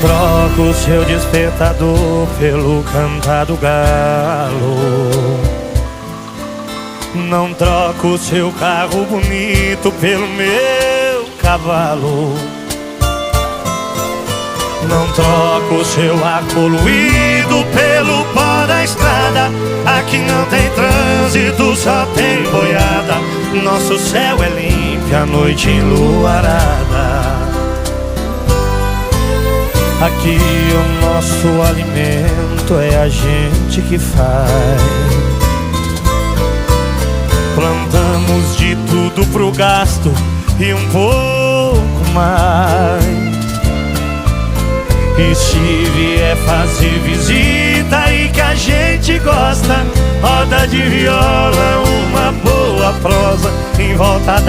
troco o seu despertador pelo cantar do galo. Não troco o seu carro bonito pelo meu cavalo. Não troco o seu ar poluído pelo pó da estrada. Aqui não tem trânsito, só tem boiada. Nosso céu é limpo, a noite enluarada. Aqui o nosso alimento é a gente que faz. Plantamos de tudo pro gasto e um pouco mais. E se vier fazer visita e que a gente gosta, roda de viola, uma boa prosa em volta da